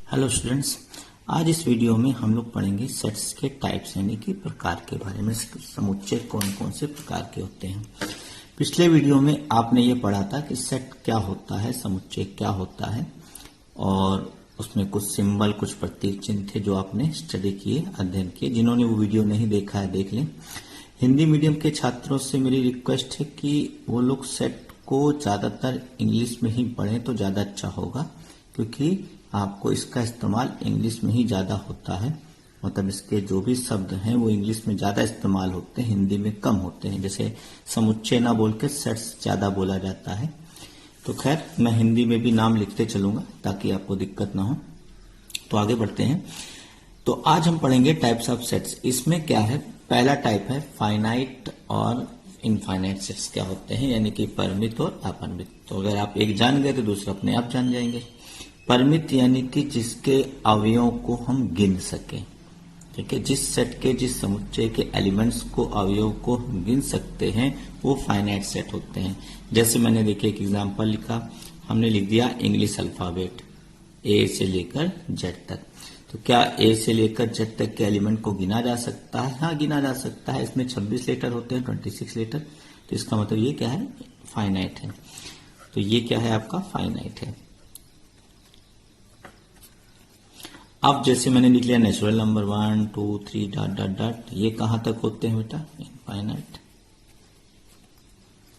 Hello students, आज इस video में हम लोग पढ़ेंगे सेट्स के टाइप्स यानी कि प्रकार के बारे में। समुच्चय कौन कौन से प्रकार के होते हैं। पिछले वीडियो में आपने ये पढ़ा था कि सेट क्या होता है, समुच्चय क्या होता है, और उसमें कुछ सिंबल, कुछ प्रतीक चिन्ह थे जो आपने स्टडी किए, अध्ययन किए। जिन्होंने वो वीडियो नहीं देखा है देख लें। हिंदी मीडियम के छात्रों से मेरी रिक्वेस्ट है कि वो लोग सेट को ज्यादातर इंग्लिश में ही पढ़ें तो ज्यादा अच्छा होगा, क्योंकि आपको इसका इस्तेमाल इंग्लिश में ही ज्यादा होता है। मतलब इसके जो भी शब्द हैं वो इंग्लिश में ज्यादा इस्तेमाल होते हैं, हिंदी में कम होते हैं। जैसे समुच्चय ना बोल के सेट्स ज्यादा बोला जाता है। तो खैर, मैं हिंदी में भी नाम लिखते चलूंगा ताकि आपको दिक्कत ना हो। तो आगे बढ़ते हैं। तो आज हम पढ़ेंगे टाइप्स ऑफ सेट्स। इसमें क्या है, पहला टाइप है फाइनाइट और इनफाइनाइट सेट्स क्या होते हैं, यानी कि परिमित और अपरिमित। तो अगर आप एक जान गए तो दूसरा अपने आप जान जाएंगे। परिमित यानी कि जिसके अवयवों को हम गिन सकें। ठीक है, जिस सेट के, जिस समुच्चय के एलिमेंट्स को, अवयव को हम गिन सकते हैं, वो फाइनाइट सेट होते हैं। जैसे मैंने देखिए एक एग्जांपल लिखा, हमने लिख दिया इंग्लिश अल्फाबेट ए से लेकर जेड तक। तो क्या ए से लेकर जेड तक के एलिमेंट को गिना जा सकता है? हाँ, गिना जा सकता है। इसमें 26 लेटर होते हैं, 26 लेटर। तो इसका मतलब ये क्या है, फाइनाइट है। तो ये क्या है, आपका फाइनाइट है। अब जैसे मैंने लिख लिया natural number 1 2 3 dot dot dot, ये कहां तक होते हैं बेटा, इनफाइनाइट।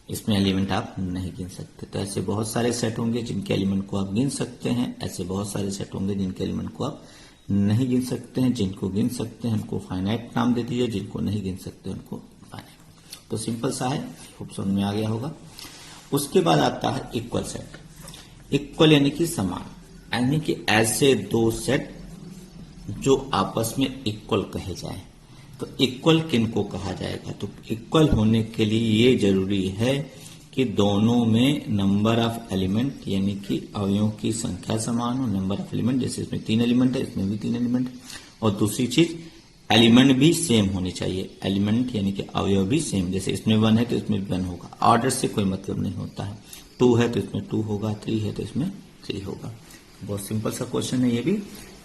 इसमें एलिमेंट आप नहीं गिन सकते। तो ऐसे बहुत सारे सेट होंगे जिनके एलिमेंट को आप गिन सकते हैं, ऐसे बहुत सारे सेट होंगे जिनके एलिमेंट को आप नहीं गिन सकते हैं। जिनको गिन सकते हैं उनको फाइनाइट नाम दे दीजिए, जिनको नहीं गिन सकते उनको इनफाइनाइट। तो सिंपल सा है, खूब समझ में आ गया होगा। उसके बाद आता है इक्वल सेट। इक्वल यानी कि समान, यानी कि ऐसे दो सेट जो आपस में इक्वल कहे जाए। तो इक्वल किनको कहा जाएगा? तो इक्वल होने के लिए ये जरूरी है कि दोनों में नंबर ऑफ एलिमेंट यानी कि अवयवों की संख्या समान हो। नंबर ऑफ एलिमेंट, जैसे इसमें 3 एलिमेंट है, इसमें भी 3 एलिमेंट है। और दूसरी चीज, एलिमेंट भी सेम होनी चाहिए। एलिमेंट यानी कि अवयव भी सेम, जैसे इसमें 1 है तो इसमें भी 1 होगा। ऑर्डर से कोई मतलब नहीं होता है। 2 है तो इसमें 2 होगा, 3 है तो इसमें 3 होगा। बहुत सिंपल सा क्वेश्चन है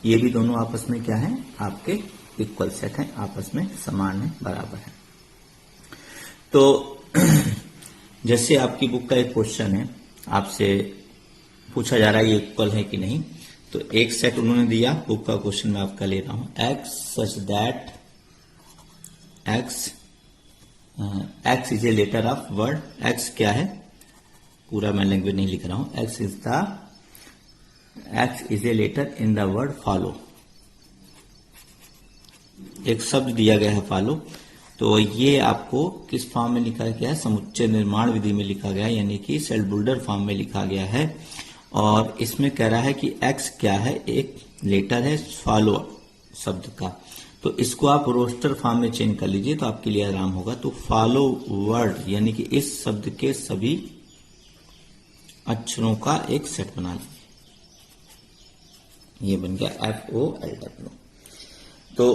ये भी दोनों आपस में क्या है, आपके इक्वल सेट है, आपस में समान है, बराबर है। तो जैसे आपकी बुक का एक क्वेश्चन है, आपसे पूछा जा रहा है ये इक्वल है कि नहीं। तो एक सेट उन्होंने दिया, बुक का क्वेश्चन मैं आपका ले रहा हूं, X such that X is a letter of word. X क्या है, पूरा मैं लैंग्वेज नहीं लिख रहा हूं। X is a letter in the word follow. एक शब्द दिया गया है फॉलो। तो ये आपको किस फॉर्म में लिखा गया है, समुच्चय निर्माण विधि में लिखा गया है, यानी कि सेल बिल्डर फॉर्म में लिखा गया है। और इसमें कह रहा है कि एक्स क्या है, एक लेटर है फॉलो शब्द का। तो इसको आप रोस्टर फॉर्म में चेंज कर लीजिए तो आपके लिए आराम होगा। तो फॉलो वर्ड यानी कि इस शब्द के सभी अक्षरों का एक सेट बना लीजिए। ये बन गया FOLW। तो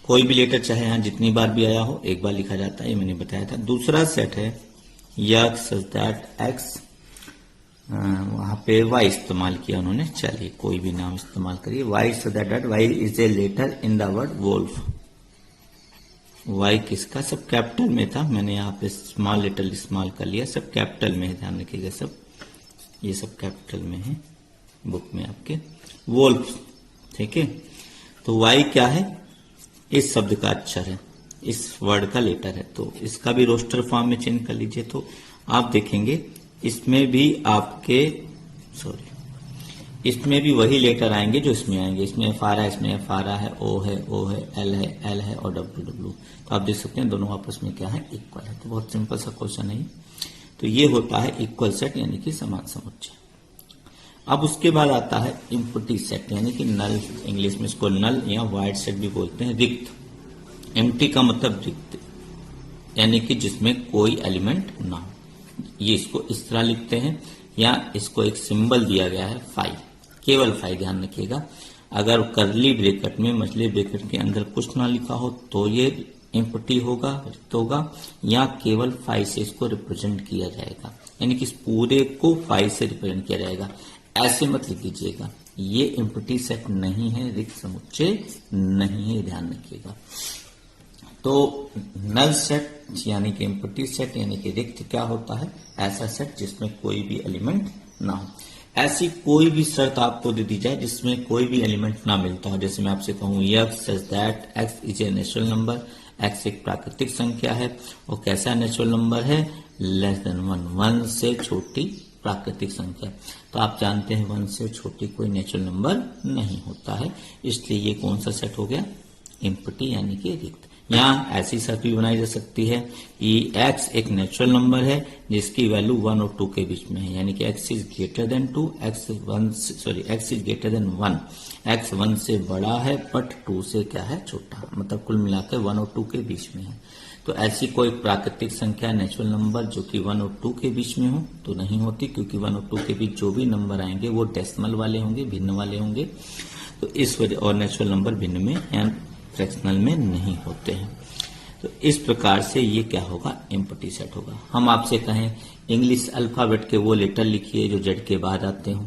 कोई भी लेटर चाहे यहां जितनी बार भी आया हो, एक बार लिखा जाता है, ये मैंने बताया था। दूसरा सेट है यक्स सच दैट एक्स, वहां पे वाई इस्तेमाल किया उन्होंने। चलिए कोई भी नाम इस्तेमाल करिए। Y such that Y is a letter in the word wolf. Y किसका, सब कैपिटल में था, मैंने यहाँ पे स्मॉल लेटर इस्तेमाल कर लिया। सब कैपिटल में है, ध्यान रखिएगा, सब ये सब कैपिटल में है बुक में आपके। वोल्फ, ठीक है। तो वाई क्या है, इस शब्द का अक्षर है, इस वर्ड का लेटर है। तो इसका भी रोस्टर फॉर्म में चेंज कर लीजिए। तो आप देखेंगे इसमें भी आपके इसमें भी वही लेटर आएंगे जो इसमें आएंगे। इसमें एफ आ रहा है, इसमें एफ आ रहा है, ओ है, एल है और डब्ल्यू। तो आप देख सकते हैं दोनों आपस में क्या है, इक्वल है। तो बहुत सिंपल सा क्वेश्चन है। तो ये होता है इक्वल सेट यानी कि समान समुच्चय। अब उसके बाद आता है एम्प्टी सेट यानी कि नल, इंग्लिश में इसको नल या वाइड सेट भी बोलते हैं, रिक्त। एम्प्टी का मतलब रिक्त, यानी कि जिसमें कोई एलिमेंट ना हो। ये इसको इस तरह लिखते हैं, या इसको एक सिंबल दिया गया है फाई, केवल फाई, ध्यान रखिएगा। अगर करली ब्रैकेट में, मछली ब्रैकेट के अंदर कुछ ना लिखा हो तो ये एम्प्टी होगा, रिक्त होगा, या केवल फाई से इसको रिप्रेजेंट किया जाएगा, यानी कि इस पूरे को फाई से रिप्रेजेंट किया जाएगा। ऐसे मत लिख दीजिएगा, ये एम्प्टी सेट नहीं है, रिक्त समुच्चय नहीं है, ध्यान रखिएगा। तो नल सेट यानी कि एम्प्टी सेट यानी कि रिक्त क्या होता है? ऐसा सेट जिसमें कोई भी एलिमेंट ना हो। ऐसी कोई भी शर्त आपको दे दी जाए जिसमें कोई भी एलिमेंट ना मिलता हो। जैसे मैं आपसे कहूं x such that x is a natural number, x एक प्राकृतिक संख्या है और कैसा नेचुरल नंबर है? लेस देन 1 से छोटी प्राकृतिक संख्या। तो आप जानते हैं 1 से छोटी कोई नेचुरल नंबर नहीं होता है, इसलिए ये कौन सा सेट हो गया? एम्प्टी यानी कि रिक्त। यहाँ ऐसी शर्त भी बनाई जा सकती है कि x एक नेचुरल नंबर है जिसकी वैल्यू 1 और 2 के बीच में है, यानी कि x is greater than 2, x is greater than 1, x 1 से बड़ा है बट 2 से क्या है? छोटा, मतलब कुल मिलाकर 1 और 2 के बीच में है। तो ऐसी कोई प्राकृतिक संख्या नेचुरल नंबर जो कि 1 और 2 के बीच में हो तो नहीं होती, क्योंकि 1 और 2 के बीच जो भी नंबर आएंगे वो डेसिमल वाले होंगे, भिन्न वाले होंगे। तो इस वजह, और नेचुरल नंबर भिन्न में या फ्रैक्शनल में नहीं होते हैं। तो इस प्रकार से ये क्या होगा? एम्प्टी सेट होगा। हम आपसे कहें इंग्लिश अल्फाबेट के वो लेटर लिखिए जो जेड के बाद आते हो,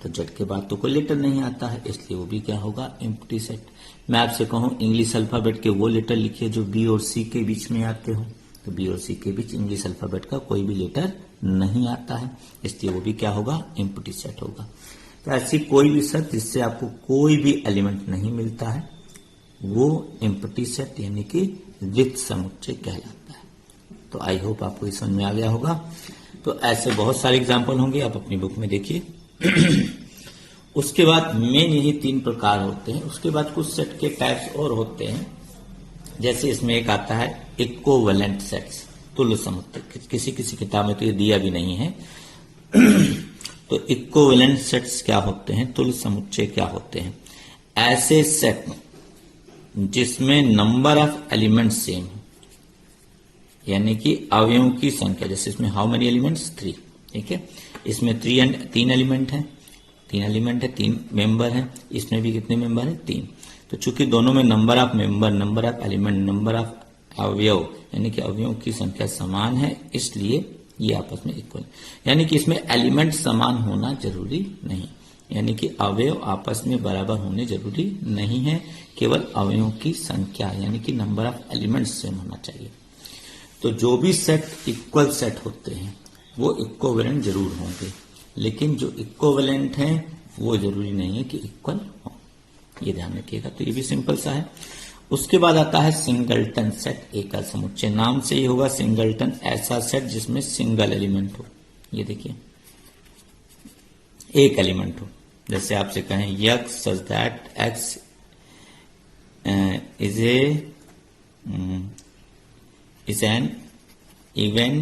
तो जेड के बाद तो कोई लेटर नहीं आता है, इसलिए वो भी क्या होगा? Empty set. मैं आपसे कहूं इंग्लिश अल्फाबेट के वो लेटर लिखिए जो बी और सी के बीच में आते हो, तो बी और सी के बीच इंग्लिश अल्फाबेट का कोई भी लेटर नहीं आता है, इसलिए वो भी क्या होगा? एम्प्टी सेट होगा। तो ऐसी कोई भी शर्त जिससे आपको कोई भी एलिमेंट नहीं मिलता है वो एम्प्टी सेट यानी कि रिक्त समुच्चय कहलाता है। तो आई होप आपको ये समझ में आ गया होगा। तो ऐसे बहुत सारे एग्जाम्पल होंगे, आप अपनी बुक में देखिए। उसके बाद मेन यही 3 प्रकार होते हैं। उसके बाद कुछ सेट के टाइप्स और होते हैं, जैसे इसमें एक आता है इक्विवेलेंट सेट्स, तुल्य समुच्चय। किसी किसी किताब में तो ये दिया भी नहीं है। तो इक्विवेलेंट सेट्स क्या होते हैं? तुल्य समुच्चय क्या होते हैं? ऐसे सेट जिसमें नंबर ऑफ एलिमेंट सेम हो, यानी कि अवयवों की संख्या, जैसे इसमें हाउ मेनी एलिमेंट्स? 3, ठीक है। इसमें 3 एलिमेंट है, 3 मेंबर हैं, इसमें भी कितने मेंबर हैं? 3। तो चूंकि दोनों में number of member, number of element, number of अवयव यानी कि अवयवों की संख्या समान है, इसलिए ये आपस में इक्वल, यानी कि इसमें एलिमेंट समान होना जरूरी नहीं, यानी कि अवयव आपस में बराबर होने जरूरी नहीं है, केवल अवयवों की संख्या यानी कि नंबर ऑफ एलिमेंट्स सेम होना चाहिए। तो जो भी सेट इक्वल सेट होते हैं वो इक्विवेलेंट जरूर होंगे, लेकिन जो इक्विवेलेंट हैं वो जरूरी नहीं है कि इक्वल हो, ये ध्यान रखिएगा। तो ये भी सिंपल सा है। उसके बाद आता है सिंगलटन सेट, एकल समुच्चय। नाम से ही होगा सिंगलटन, ऐसा सेट जिसमें सिंगल एलिमेंट हो। ये देखिए, एक एलिमेंट हो। जैसे आपसे कहें x such that x is an even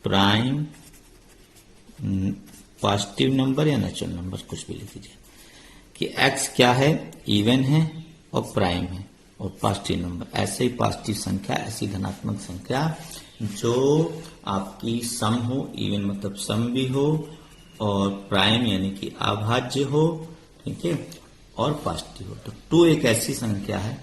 prime positive number या नेचुरल नंबर, कुछ भी लिख दीजिए कि x क्या है? इवन है और प्राइम है और पॉजिटिव नंबर। ऐसे ही पॉजिटिव संख्या, ऐसी धनात्मक संख्या जो आपकी सम हो, इवन मतलब सम भी हो, और प्राइम यानी कि अभाज्य हो, ठीक है, और पॉजिटिव हो। तो 2 एक ऐसी संख्या है,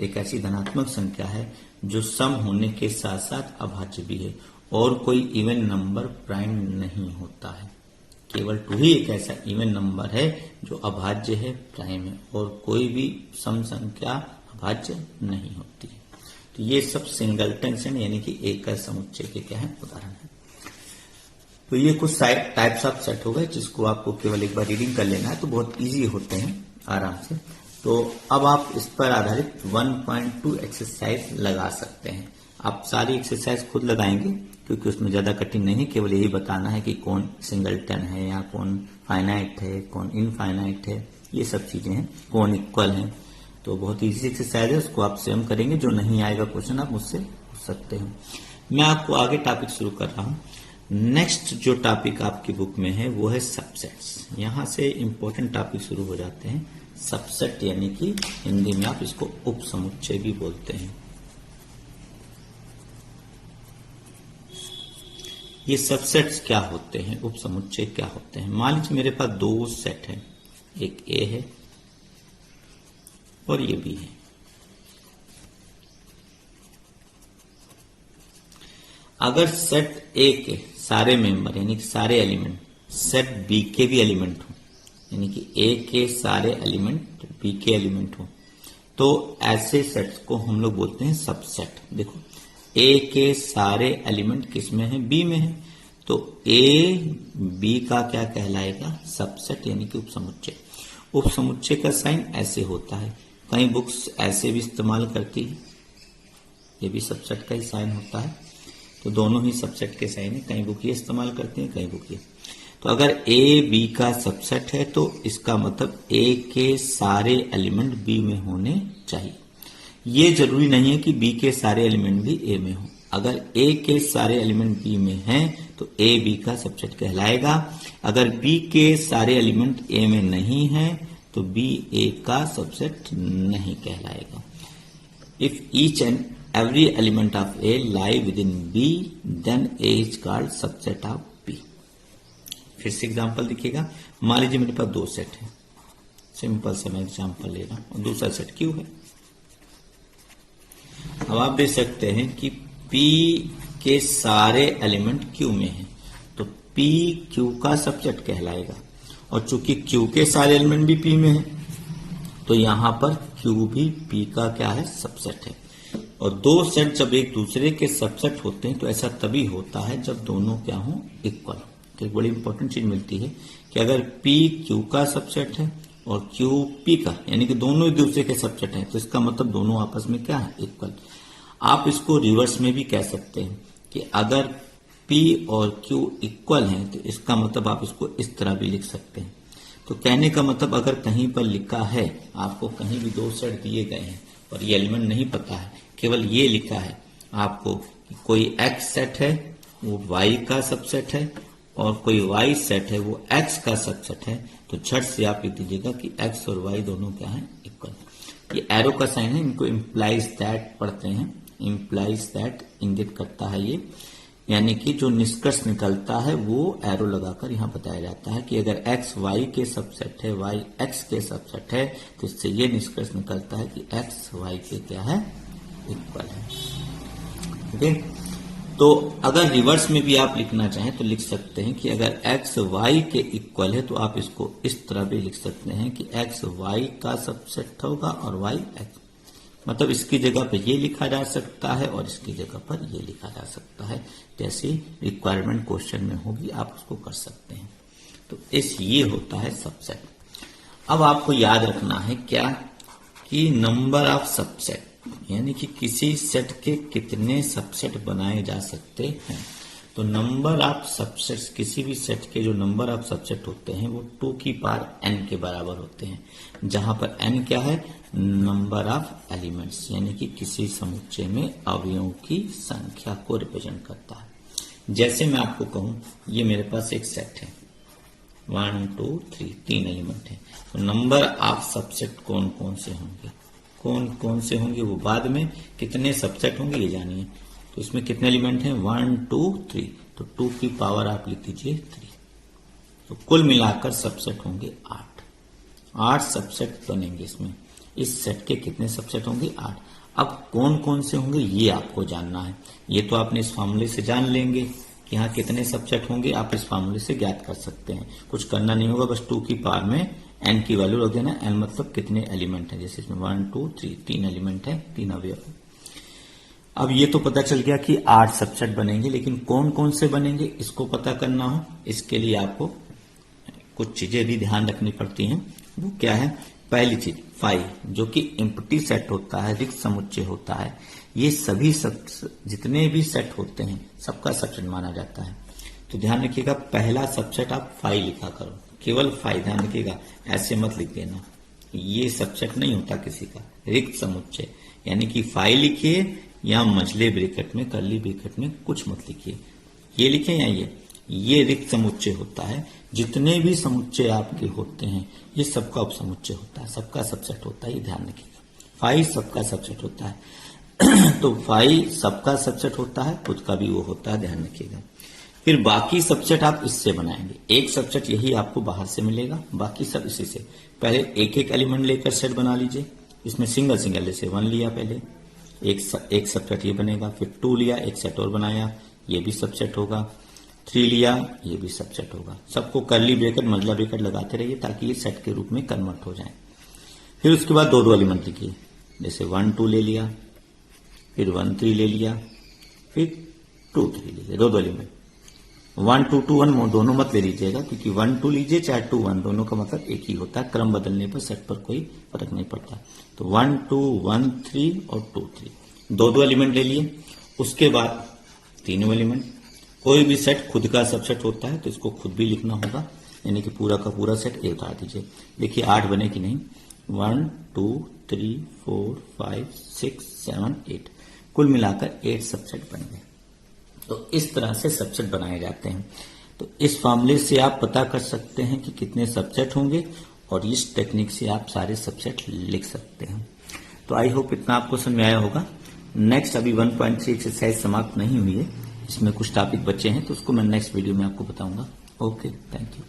एक ऐसी धनात्मक संख्या है जो सम होने के साथ साथ अभाज्य भी है, और कोई इवन नंबर प्राइम नहीं होता है। केवल 2 ही एक ऐसा इवन नंबर है जो अभाज्य है, प्राइम है, और कोई भी सम संख्या अभाज्य नहीं होती है। तो ये सब सिंगलटन सेट यानी कि एकल समुच्चय के क्या है? उदाहरण है। तो ये कुछ टाइप्स ऑफ सेट हो गए जिसको आपको केवल एक बार रीडिंग कर लेना है, तो बहुत इजी होते हैं आराम से। तो अब आप इस पर आधारित 1.2 एक्सरसाइज लगा सकते हैं। आप सारी एक्सरसाइज खुद लगाएंगे क्योंकि उसमें ज्यादा कठिन नहीं, केवल यही बताना है कि कौन सिंगलटन है या कौन फाइनाइट है, कौन इनफाइनाइट है, ये सब चीजें हैं, कौन इक्वल है। तो बहुत इजी एक्सरसाइज है, उसको आप स्वयं करेंगे। जो नहीं आएगा क्वेश्चन आप मुझसे पूछ सकते हैं। मैं आपको आगे टॉपिक शुरू कर रहा हूं। नेक्स्ट जो टॉपिक आपकी बुक में है वो है सबसेट्स। यहां से इंपॉर्टेंट टॉपिक शुरू हो जाते हैं। सबसेट यानी कि हिंदी में आप इसको उप समुच्चय भी बोलते हैं। ये सबसेट्स क्या होते हैं, उप समुच्चय क्या होते हैं? मान लीजिए मेरे पास 2 सेट है, एक ए है और ये बी है। अगर सेट ए के सारे मेंबर यानी कि सारे एलिमेंट सेट बी के भी एलिमेंट हो, यानी कि ए के सारे एलिमेंट बी के एलिमेंट हो, तो ऐसे सेट्स को हम लोग बोलते हैं सबसेट। देखो ए के सारे एलिमेंट किस में है, बी में है, तो ए बी का क्या कहलाएगा, सबसेट यानी कि उपसमुच्चय। उपसमुच्चय का साइन ऐसे होता है, कई बुक्स ऐसे भी इस्तेमाल करती है, ये भी सबसेट का ही साइन होता है, तो दोनों ही सबसेट के साइन है, कई बुक ये इस्तेमाल करते हैं, कई बुक ये। तो अगर ए बी का सबसेट है तो इसका मतलब ए के सारे एलिमेंट बी में होने चाहिए। ये जरूरी नहीं है कि बी के सारे एलिमेंट भी ए में हो, अगर ए के सारे एलिमेंट बी में हैं तो ए बी का सबसेट कहलाएगा। अगर बी के सारे एलिमेंट ए में नहीं है तो बी ए का सबसेट नहीं कहलाएगा। If each and every element of A lie within B, then A is called subset of B। फिर से एग्जांपल देखिएगा, मान लीजिए मेरे पास दो सेट है, सिंपल से मैं एग्जांपल ले रहा हूं, और दूसरा सेट Q है। अब आप देख सकते हैं कि P के सारे एलिमेंट Q में है, तो P Q का सबसेट कहलाएगा, और चूंकि Q के सारे एलिमेंट भी P में है तो यहां पर Q भी P का क्या है, सबसेट है। और दो सेट जब एक दूसरे के सबसेट होते हैं तो ऐसा तभी होता है जब दोनों क्या हों, इक्वल। तो एक बड़ी इंपॉर्टेंट चीज मिलती है कि अगर P Q का सबसेट है और Q P का, यानी कि दोनों एक दूसरे के सबसेट हैं, तो इसका मतलब दोनों आपस में क्या है, इक्वल। आप इसको रिवर्स में भी कह सकते हैं कि अगर P और Q इक्वल हैं तो इसका मतलब आप इसको इस तरह भी लिख सकते हैं। तो कहने का मतलब अगर कहीं पर लिखा है, आपको कहीं भी दो सेट दिए गए हैं और ये एलिमेंट नहीं पता है, केवल ये लिखा है आपको कि कोई x सेट है वो y का सबसेट है और कोई y सेट है वो x का सबसेट है, तो झट से आप लिख दीजिएगा कि x और y दोनों क्या है, इक्वल। ये एरो का साइन है, इनको इम्प्लाइज दैट पढ़ते हैं, इम्प्लाइज दैट इंगित करता है ये, यानी कि जो निष्कर्ष निकलता है वो एरो लगाकर यहाँ बताया जाता है कि अगर x y के सबसेट है, y x के सबसेट है, तो इससे ये निष्कर्ष निकलता है कि x y के क्या है, इक्वल है। ओके, तो अगर रिवर्स में भी आप लिखना चाहें तो लिख सकते हैं कि अगर x y के इक्वल है तो आप इसको इस तरह भी लिख सकते हैं कि x y का सबसेट होगा और y x, मतलब इसकी जगह पर ये लिखा जा सकता है और इसकी जगह पर ये लिखा जा सकता है, जैसे रिक्वायरमेंट क्वेश्चन में होगी आप उसको कर सकते हैं। तो ये होता है सबसेट। अब आपको याद रखना है क्या, कि नंबर ऑफ सबसेट, यानी कि किसी सेट के कितने सबसेट बनाए जा सकते हैं। तो नंबर ऑफ सबसेट्स, किसी भी सेट के जो नंबर ऑफ सबसेट होते हैं वो 2 की पावर n के बराबर होते हैं, जहां पर n क्या है, नंबर ऑफ एलिमेंट्स, यानी कि किसी समुच्चय में अवयवों की संख्या को रिप्रेजेंट करता है। जैसे मैं आपको कहूं ये मेरे पास एक सेट है 1 2 3, 3 एलिमेंट है, तो नंबर ऑफ सबसेट कौन कौन से होंगे, कौन कौन से होंगे वो बाद में, कितने सबसेट होंगे ये जानिए। तो इसमें कितने एलिमेंट हैं, 1 2 3, तो 2 की पावर आप लिख दीजिए 3, तो कुल मिलाकर सबसेट होंगे 8 सबसेट बनेंगे इसमें। इस सेट के कितने सबसेट होंगे, 8। अब कौन कौन से होंगे ये आपको जानना है, ये तो आपने इस फॉर्मूले से जान लेंगे कि यहाँ कितने सबसेट होंगे, आप इस फॉर्मूले से ज्ञात कर सकते हैं, कुछ करना नहीं होगा, बस 2 की पावर में n की वैल्यू रख देना। n मतलब कितने एलिमेंट है, जैसे इसमें 1 2 3, 3 एलिमेंट है, 3 अवयव। अब ये तो पता चल गया कि 8 सबसेट बनेंगे, लेकिन कौन कौन से बनेंगे इसको पता करना हो, इसके लिए आपको कुछ चीजें भी ध्यान रखनी पड़ती हैं। वो क्या है, पहली चीज फाई, जो कि एम्प्टी सेट होता है, रिक्त समुच्चय होता है, ये सभी जितने भी सेट होते हैं सबका सबसेट माना जाता है। तो ध्यान रखिएगा, पहला सबसेट आप फाई लिखा करो, केवल फाई, ध्यान रखिएगा, ऐसे मत लिख देना, ये सबसेट नहीं होता किसी का, रिक्त समुच्चय, यानी कि फाई लिखिए या मझले ब्रैकेट में, कर्ली ब्रैकेट में कुछ मत लिखिए, ये लिखें या ये रिक्त समुच्चय होता है। जितने भी समुच्चय आपके होते हैं ये सबका उपसमुच्चय होता है, सबका सबसेट होता है, ये ध्यान रखिएगा। फाई सबका सबसेट होता है तो फाई सबका सबसेट होता है, खुद का भी वो होता है, ध्यान रखिएगा। फिर बाकी सबसेट आप इससे बनाएंगे, एक सबसेट यही आपको बाहर से मिलेगा, बाकी सब इसी से। पहले एक एक एलिमेंट लेकर सेट बना लीजिए, इसमें सिंगल सिंगल, जैसे 1 लिया पहले, एक सबसेट ये बनेगा, फिर 2 लिया, एक सेट और बनाया, ये भी सबसेट होगा, 3 लिया, ये भी सबसेट होगा। सबको कर्ली ब्रैकेट मजला ब्रैकेट लगाते रहिए ताकि ये सेट के रूप में कन्वर्ट हो जाए। फिर उसके बाद दो एलिमेंट लिखिए, जैसे 1 2 ले लिया, फिर 1 3 ले लिया, फिर 2 3 ले लिया, दो एलिमेंट। 1 2 2 1 दोनों मत ले लीजिएगा, क्योंकि 1 2 लीजिए चाहे 2 1, दोनों का मतलब एक ही होता है। क्रम बदलने पर सेट पर कोई फर्क नहीं पड़ता। तो 1 2 1 3 और 2 3, दो एलिमेंट ले लिए। उसके बाद तीनों एलिमेंट। कोई भी सेट खुद का सबसेट होता है तो इसको खुद भी लिखना होगा, यानी कि पूरा का पूरा सेट ए उतार दीजिए। देखिए 8 बने कि नहीं, 1 2 3 4 5 6 7 8, कुल मिलाकर 8 सबसेट बन गए। तो इस तरह से सबसेट बनाए जाते हैं। तो इस फॉर्मूले से आप पता कर सकते हैं कि कितने सबसेट होंगे, और इस टेक्निक से आप सारे सबसेट लिख सकते हैं। तो आई होप इतना आपको समझ में आया होगा। नेक्स्ट अभी 1.3 एक्सरसाइज समाप्त नहीं हुई है, इसमें कुछ टॉपिक बचे हैं, तो उसको मैं नेक्स्ट वीडियो में आपको बताऊंगा। Okay, thank you.